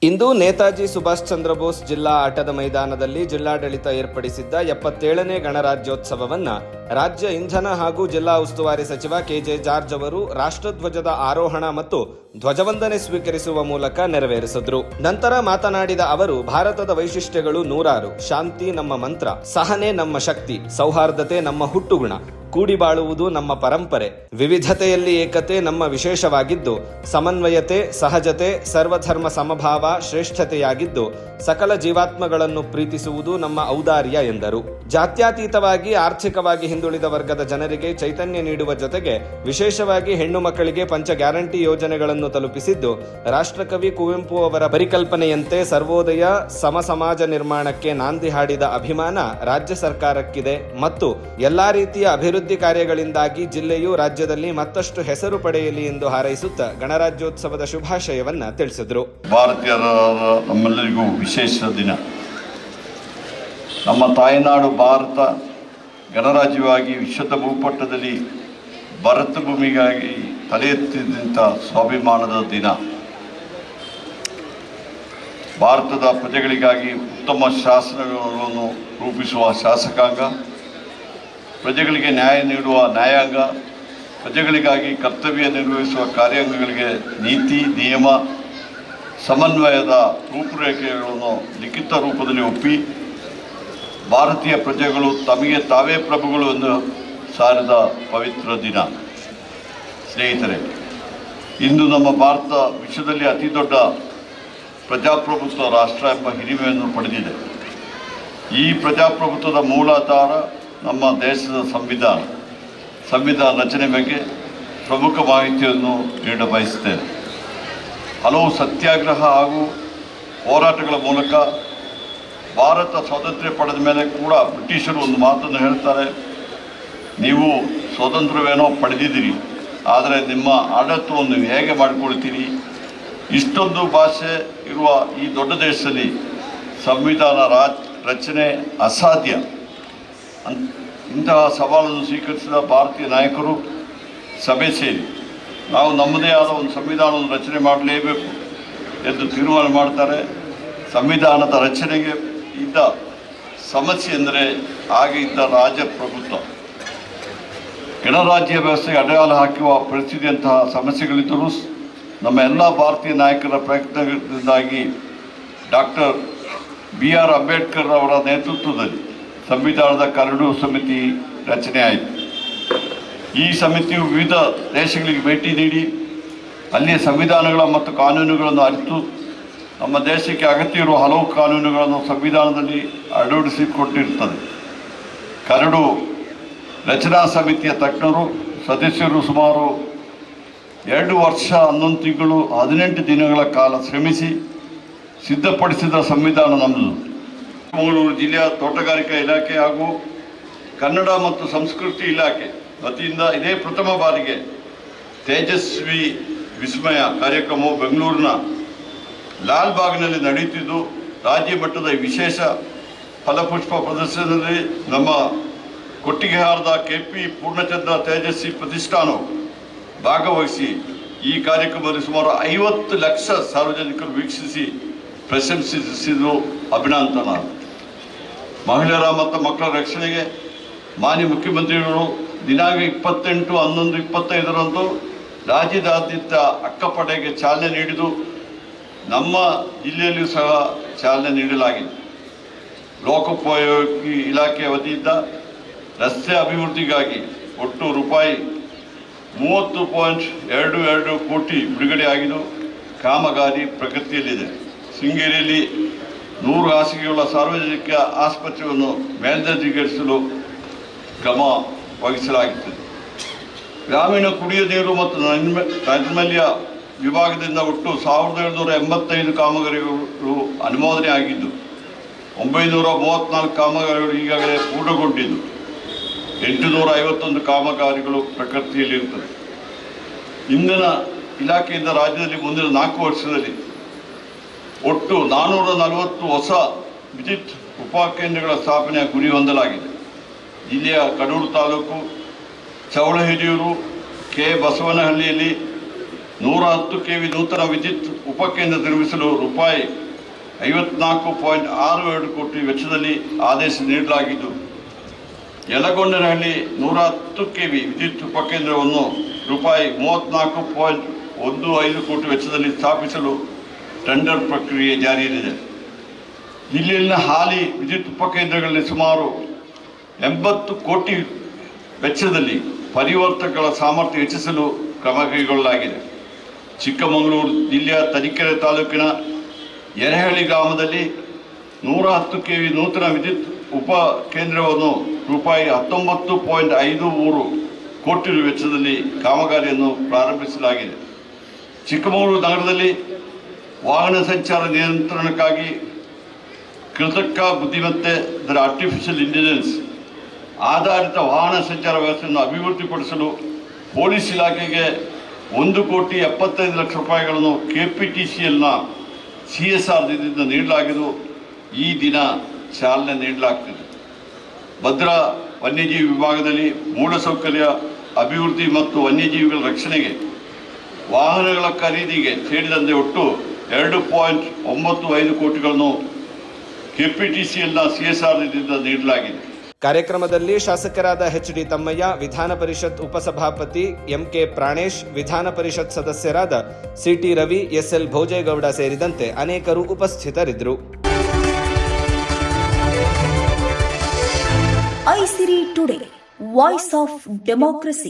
ಇಂದು ನೇತಾಜಿ ಸುಭಾಷ್ ಚಂದ್ರ ಬೋಸ್ ಜಿಲ್ಲಾ ಆಟದ ಮೈದಾನದಲ್ಲಿ ಜಿಲ್ಲಾಡಳಿತ ಏರ್ಪಡಿಸಿದ್ದ 77ನೇ ಗಣರಾಜ್ಯೋತ್ಸವವನ್ನು ರಾಜ್ಯ ಇಂಧನ ಹಾಗೂ ಜಿಲ್ಲಾ ಉಸ್ತುವಾರಿ ಸಚಿವ ಕೆಜೆ ಜಾರ್ಜ್ ಅವರು ರಾಷ್ಟ್ರಧ್ವಜದ ಆರೋಹಣ ಮತ್ತು ಧ್ವಜವಂದನೆ ಸ್ವೀಕರಿಸುವ ಮೂಲಕ ನೆರವೇರಿಸಿದ್ರು. ನಂತರ ಮಾತನಾಡಿದ ಅವರು, ಭಾರತದ ವೈಶಿಷ್ಟ್ಯಗಳು ನೂರಾರು. ಶಾಂತಿ ನಮ್ಮ ಮಂತ್ರ, ಸಹನೆ ನಮ್ಮ ಶಕ್ತಿ, ಸೌಹಾರ್ದತೆ ನಮ್ಮ ಹುಟ್ಟುಗುಣ, ಕೂಡಿ ಬಾಳುವುದು ನಮ್ಮ ಪರಂಪರೆ, ವಿವಿಧತೆಯಲ್ಲಿ ಏಕತೆ ನಮ್ಮ ವಿಶೇಷವಾಗಿದ್ದು, ಸಮನ್ವಯತೆ, ಸಹಜತೆ, ಸರ್ವಧರ್ಮ ಸಮಭಾವ ಶ್ರೇಷ್ಠತೆಯಾಗಿದ್ದು, ಸಕಲ ಜೀವಾತ್ಮಗಳನ್ನು ಪ್ರೀತಿಸುವುದು ನಮ್ಮ ಔದಾರ್ಯ ಎಂದರು. ಜಾತ್ಯತೀತವಾಗಿ ಆರ್ಥಿಕವಾಗಿ ಹಿಂದುಳಿದ ವರ್ಗದ ಜನರಿಗೆ ಚೈತನ್ಯ ನೀಡುವ ಜೊತೆಗೆ ವಿಶೇಷವಾಗಿ ಹೆಣ್ಣು ಮಕ್ಕಳಿಗೆ ಪಂಚ ಗ್ಯಾರಂಟಿ ಯೋಜನೆಗಳನ್ನು ತಲುಪಿಸಿದ್ದು, ರಾಷ್ಟ್ರಕವಿ ಕುವೆಂಪು ಅವರ ಪರಿಕಲ್ಪನೆಯಂತೆ ಸರ್ವೋದಯ ಸಮ ಸಮಾಜ ನಿರ್ಮಾಣಕ್ಕೆ ನಾಂದಿ ಹಾಡಿದ ಅಭಿಮಾನ ರಾಜ್ಯ ಸರ್ಕಾರಕ್ಕಿದೆ ಮತ್ತು ಎಲ್ಲಾ ರೀತಿಯ ಅಭಿವೃದ್ಧಿ ಕಾರ್ಯಗಳಿಂದಾಗಿ ಜಿಲ್ಲೆಯು ರಾಜ್ಯದಲ್ಲಿ ಮತ್ತಷ್ಟು ಹೆಸರು ಪಡೆಯಲಿ ಎಂದು ಹಾರೈಸುತ್ತಾ ಗಣರಾಜ್ಯೋತ್ಸವದ ಶುಭಾಶಯವನ್ನ ತಿಳಿಸಿದರು. ಭಾರತೀಯರ ನಮ್ಮೆಲ್ಲರಿಗೂ ವಿಶೇಷ ದಿನ. ನಮ್ಮ ತಾಯ್ನಾಡು ಭಾರತ ಗಣರಾಜ್ಯವಾಗಿ ವಿಶ್ವದ ಭೂಪಟದಲ್ಲಿ ಭಾರತ ಭೂಮಿಗಾಗಿ ತಲೆ ಎತ್ತಿದಂಥ ಸ್ವಾಭಿಮಾನದ ದಿನ. ಭಾರತದ ಪ್ರಜೆಗಳಿಗಾಗಿ ಉತ್ತಮ ಶಾಸನಗಳನ್ನು ರೂಪಿಸುವ ಶಾಸಕಾಂಗ, ಪ್ರಜೆಗಳಿಗೆ ನ್ಯಾಯ ನೀಡುವ ನ್ಯಾಯಾಂಗ, ಪ್ರಜೆಗಳಿಗಾಗಿ ಕರ್ತವ್ಯ ನಿರ್ವಹಿಸುವ ಕಾರ್ಯಾಂಗಗಳಿಗೆ ನೀತಿ ನಿಯಮ ಸಮನ್ವಯದ ರೂಪುರೇಖೆಗಳನ್ನು ಲಿಖಿತ ರೂಪದಲ್ಲಿ ಒಪ್ಪಿ ಭಾರತೀಯ ಪ್ರಜೆಗಳು ತಮಗೆ ತಾವೇ ಪ್ರಭುಗಳು ಎಂದು ಸಾರಿದ ಪವಿತ್ರ ದಿನ. ಸ್ನೇಹಿತರೆ, ಇಂದು ನಮ್ಮ ಭಾರತ ವಿಶ್ವದಲ್ಲಿ ಅತಿ ದೊಡ್ಡ ಪ್ರಜಾಪ್ರಭುತ್ವ ರಾಷ್ಟ್ರ ಎಂಬ ಹಿರಿಮೆಯನ್ನು ಪಡೆದಿದೆ. ಈ ಪ್ರಜಾಪ್ರಭುತ್ವದ ಮೂಲಾಧಾರ ನಮ್ಮ ದೇಶದ ಸಂವಿಧಾನ ರಚನೆ ಬಗ್ಗೆ ಪ್ರಮುಖ ಮಾಹಿತಿಯನ್ನು ನೀಡ ಬಯಸುತ್ತೇನೆ. ಹಲವು ಸತ್ಯಾಗ್ರಹ ಹಾಗೂ ಹೋರಾಟಗಳ ಮೂಲಕ ಭಾರತ ಸ್ವಾತಂತ್ರ್ಯ ಪಡೆದ ಮೇಲೆ ಕೂಡ ಬ್ರಿಟಿಷರು ಒಂದು ಮಾತನ್ನು ಹೇಳ್ತಾರೆ, ನೀವು ಸ್ವಾತಂತ್ರ್ಯವೇನೋ ಪಡೆದಿದ್ದೀರಿ, ಆದರೆ ನಿಮ್ಮ ಆಡಳಿತವನ್ನು ಹೇಗೆ ಮಾಡಿಕೊಳ್ತೀರಿ? ಇಷ್ಟೊಂದು ಭಾಷೆ ಇರುವ ಈ ದೊಡ್ಡ ದೇಶದಲ್ಲಿ ಸಂವಿಧಾನ ರಚನೆ ಅಸಾಧ್ಯ. ಇಂತಹ ಸವಾಲನ್ನು ಸ್ವೀಕರಿಸಿದ ಭಾರತೀಯ ನಾಯಕರು ಸಭೆ ಸೇರಿ ನಾವು ನಮ್ಮದೇ ಆದ ಒಂದು ಸಂವಿಧಾನವನ್ನು ರಚನೆ ಮಾಡಲೇಬೇಕು ಎಂದು ತೀರ್ಮಾನ ಮಾಡ್ತಾರೆ. ಸಂವಿಧಾನದ ರಚನೆಗೆ ಇದ್ದ ಸಮಸ್ಯೆ ಎಂದರೆ ಆಗ ಇದ್ದ ರಾಜಪ್ರಭುತ್ವ, ಗಣರಾಜ್ಯ ವ್ಯವಸ್ಥೆಗೆ ಅಡೆಯಾಳು ಹಾಕುವ ಪರಿಸ್ಥಿತಿಯಂತಹ ಸಮಸ್ಯೆಗಳಿದ್ದರೂ ನಮ್ಮ ಎಲ್ಲ ಭಾರತೀಯ ನಾಯಕರ ಪ್ರಯತ್ನದಿಂದಾಗಿ ಡಾಕ್ಟರ್ BR ಅಂಬೇಡ್ಕರ್ ಅವರ ನೇತೃತ್ವದಲ್ಲಿ ಸಂವಿಧಾನದ ಕರಡು ಸಮಿತಿ ರಚನೆ ಆಯಿತು. ಈ ಸಮಿತಿಯು ವಿವಿಧ ದೇಶಗಳಿಗೆ ಭೇಟಿ ನೀಡಿ ಅಲ್ಲಿಯ ಸಂವಿಧಾನಗಳ ಮತ್ತು ಕಾನೂನುಗಳನ್ನು ಅರಿತು ನಮ್ಮ ದೇಶಕ್ಕೆ ಅಗತ್ಯ ಇರುವ ಹಲವು ಕಾನೂನುಗಳನ್ನು ಸಂವಿಧಾನದಲ್ಲಿ ಅಳವಡಿಸಿಕೊಂಡಿರುತ್ತದೆ. ಕರಡು ರಚನಾ ಸಮಿತಿಯ ತಜ್ಞರು ಸದಸ್ಯರು ಸುಮಾರು 2 ವರ್ಷ 11 ತಿಂಗಳು 18 ದಿನಗಳ ಕಾಲ ಶ್ರಮಿಸಿ ಸಿದ್ಧಪಡಿಸಿದ ಸಂವಿಧಾನ ನಮ್ಮದು. ಮಂಗಳೂರು ಜಿಲ್ಲೆಯ ತೋಟಗಾರಿಕಾ ಇಲಾಖೆ ಹಾಗೂ ಕನ್ನಡ ಮತ್ತು ಸಂಸ್ಕೃತಿ ಇಲಾಖೆ ವತಿಯಿಂದ ಇದೇ ಪ್ರಥಮ ಬಾರಿಗೆ ತೇಜಸ್ವಿ ವಿಸ್ಮಯ ಕಾರ್ಯಕ್ರಮವು ಬೆಂಗಳೂರಿನ ಲಾಲ್ಬಾಗ್ನಲ್ಲಿ ನಡೆಯುತ್ತಿದ್ದು, ರಾಜ್ಯ ಮಟ್ಟದ ವಿಶೇಷ ಫಲಪುಷ್ಪ ಪ್ರದರ್ಶನದಲ್ಲಿ ನಮ್ಮ ಕೊಟ್ಟಿಗೆಹಾರದ KP ಪೂರ್ಣಚಂದ್ರ ತೇಜಸ್ವಿ ಪ್ರತಿಷ್ಠಾನವು ಭಾಗವಹಿಸಿ ಈ ಕಾರ್ಯಕ್ರಮದಲ್ಲಿ ಸುಮಾರು 50 ಲಕ್ಷ ಸಾರ್ವಜನಿಕರು ವೀಕ್ಷಿಸಿ ಪ್ರಶಂಸಿಸಿದ್ದು ಅಭಿನಂದನ. ಮಹಿಳೆಯರ ಮತ್ತು ಮಕ್ಕಳ ರಕ್ಷಣೆಗೆ ಮಾನ್ಯ ಮುಖ್ಯಮಂತ್ರಿಗಳು ದಿನಾಂಕ 28/11/25ರಂದು ರಾಜ್ಯದಾದ್ಯಂತ ಅಕ್ಕಪಡೆಗೆ ಚಾಲನೆ ನೀಡಿದ್ದು, ನಮ್ಮ ಜಿಲ್ಲೆಯಲ್ಲಿಯೂ ಸಹ ಚಾಲನೆ ನೀಡಲಾಗಿದೆ. ಲೋಕೋಪಯೋಗಿ ಇಲಾಖೆಯ ವತಿಯಿಂದ ರಸ್ತೆ ಅಭಿವೃದ್ಧಿಗಾಗಿ ಒಟ್ಟು ರೂಪಾಯಿ 30.22 ಕೋಟಿ ಬಿಡುಗಡೆಯಾಗಿದ್ದು, ಕಾಮಗಾರಿ ಪ್ರಗತಿಯಲ್ಲಿದೆ. ಶೃಂಗೇರಿಯಲ್ಲಿ 100 ಹಾಸಿಗೆಗಳ ಸಾರ್ವಜನಿಕ ಆಸ್ಪತ್ರೆಯನ್ನು ಮೇಲ್ದರ್ಜೆಗೇರಿಸಲು ಕ್ರಮ ವಹಿಸಲಾಗುತ್ತದೆ. ಗ್ರಾಮೀಣ ಕುಡಿಯುವ ನೀರು ಮತ್ತು ನೈರ್ಮಲ್ಯ ವಿಭಾಗದಿಂದ ಒಟ್ಟು 1785 ಕಾಮಗಾರಿಗಳು ಅನುಮೋದನೆ ಆಗಿದ್ದು, 934 ಕಾಮಗಾರಿಗಳು ಈಗಾಗಲೇ ಪೂರ್ಣಗೊಂಡಿದ್ದು, 851 ಕಾಮಗಾರಿಗಳು ಪ್ರಗತಿಯಲ್ಲಿರುತ್ತದೆ. ಇಂಧನ ಇಲಾಖೆಯಿಂದ ರಾಜ್ಯದಲ್ಲಿ ಮುಂದಿನ 4 ವರ್ಷದಲ್ಲಿ ಒಟ್ಟು 440 ಹೊಸ ವಿದ್ಯುತ್ ಉಪಕೇಂದ್ರಗಳ ಸ್ಥಾಪನೆಯ ಗುರಿ ಹೊಂದಲಾಗಿದೆ. ಜಿಲ್ಲೆಯ ಕಡೂರು ತಾಲೂಕು ಚೌಳಹಿರಿಯೂರು ಕೆ ಬಸವನಹಳ್ಳಿಯಲ್ಲಿ 110 kV ನೂತನ ವಿದ್ಯುತ್ ಉಪಕೇಂದ್ರ ನಿರ್ಮಿಸಲು ರೂಪಾಯಿ 54.62 ಕೋಟಿ ವೆಚ್ಚದಲ್ಲಿ ಆದೇಶ ನೀಡಲಾಗಿದ್ದು, ಯಲಗೊಂಡನಹಳ್ಳಿ 110 kV ವಿದ್ಯುತ್ ಉಪಕೇಂದ್ರವನ್ನು ರೂಪಾಯಿ 34.15 ಕೋಟಿ ವೆಚ್ಚದಲ್ಲಿ ಸ್ಥಾಪಿಸಲು ಟೆಂಡರ್ ಪ್ರಕ್ರಿಯೆ ಜಾರಿಯಲ್ಲಿದೆ. ಜಿಲ್ಲೆಯಲ್ಲಿನ ಹಾಲಿ ವಿದ್ಯುತ್ ಉಪಕೇಂದ್ರಗಳಲ್ಲಿ ಸುಮಾರು 80 ಕೋಟಿ ವೆಚ್ಚದಲ್ಲಿ ಪರಿವರ್ತಕಗಳ ಸಾಮರ್ಥ್ಯ ಹೆಚ್ಚಿಸಲು ಕ್ರಮ ಕೈಗೊಳ್ಳಲಾಗಿದೆ. ಚಿಕ್ಕಮಗಳೂರು ಜಿಲ್ಲೆಯ ತರೀಕೆರೆ ತಾಲೂಕಿನ ಯರೇಹಳ್ಳಿ ಗ್ರಾಮದಲ್ಲಿ 110 kV ನೂತನ ವಿದ್ಯುತ್ ಉಪ ಕೇಂದ್ರವನ್ನು ರೂಪಾಯಿ 19.53 ಕೋಟಿ ವೆಚ್ಚದಲ್ಲಿ ಕಾಮಗಾರಿಯನ್ನು ಪ್ರಾರಂಭಿಸಲಾಗಿದೆ. ಚಿಕ್ಕಮಗಳೂರು ನಗರದಲ್ಲಿ ವಾಹನ ಸಂಚಾರ ನಿಯಂತ್ರಣಕ್ಕಾಗಿ ಕೃತಕ ಬುದ್ಧಿಮತ್ತೆ ಆರ್ಟಿಫಿಷಿಯಲ್ ಇಂಟೆಲಿಜೆನ್ಸ್ ಆಧಾರಿತ ವಾಹನ ಸಂಚಾರ ವ್ಯವಸ್ಥೆಯನ್ನು ಅಭಿವೃದ್ಧಿಪಡಿಸಲು ಪೊಲೀಸ್ ಇಲಾಖೆಗೆ 1,75 ಲಕ್ಷ ರೂಪಾಯಿಗಳನ್ನು KPTCLನ CSR ನಿಧಿಯಿಂದ ನೀಡಲಾಗಿದ್ದು, ಈ ದಿನ ಚಾಲನೆ ನೀಡಲಾಗ್ತಿದೆ. ಭದ್ರಾ ವನ್ಯಜೀವಿ ವಿಭಾಗದಲ್ಲಿ ಮೂಲಸೌಕರ್ಯ ಅಭಿವೃದ್ಧಿ ಮತ್ತು ವನ್ಯಜೀವಿಗಳ ರಕ್ಷಣೆಗೆ ವಾಹನಗಳ ಖರೀದಿಗೆ ಸೇರಿದಂತೆ ಒಟ್ಟು 2.95 ಕೋಟಿಗಳನ್ನು KPTCLನ CSR ನಿಧಿಯಿಂದ ನೀಡಲಾಗಿದೆ. ಕಾರ್ಯಕ್ರಮದಲ್ಲಿ ಶಾಸಕರಾದ HD ತಮ್ಮಯ್ಯ, ವಿಧಾನ ಪರಿಷತ್ ಉಪಸಭಾಪತಿ MK ಪ್ರಾಣೇಶ್, ವಿಧಾನ ಪರಿಷತ್ ಸದಸ್ಯರಾದ CT ರವಿ, SL ಭೋಜೇಗೌಡ ಸೇರಿದಂತೆ ಅನೇಕರು ಉಪಸ್ಥಿತರಿದ್ದರು. ಐಸಿರಿ ಟುಡೇ, ವಾಯ್ಸ್ ಆಫ್ ಡೆಮೋಕ್ರಸಿ.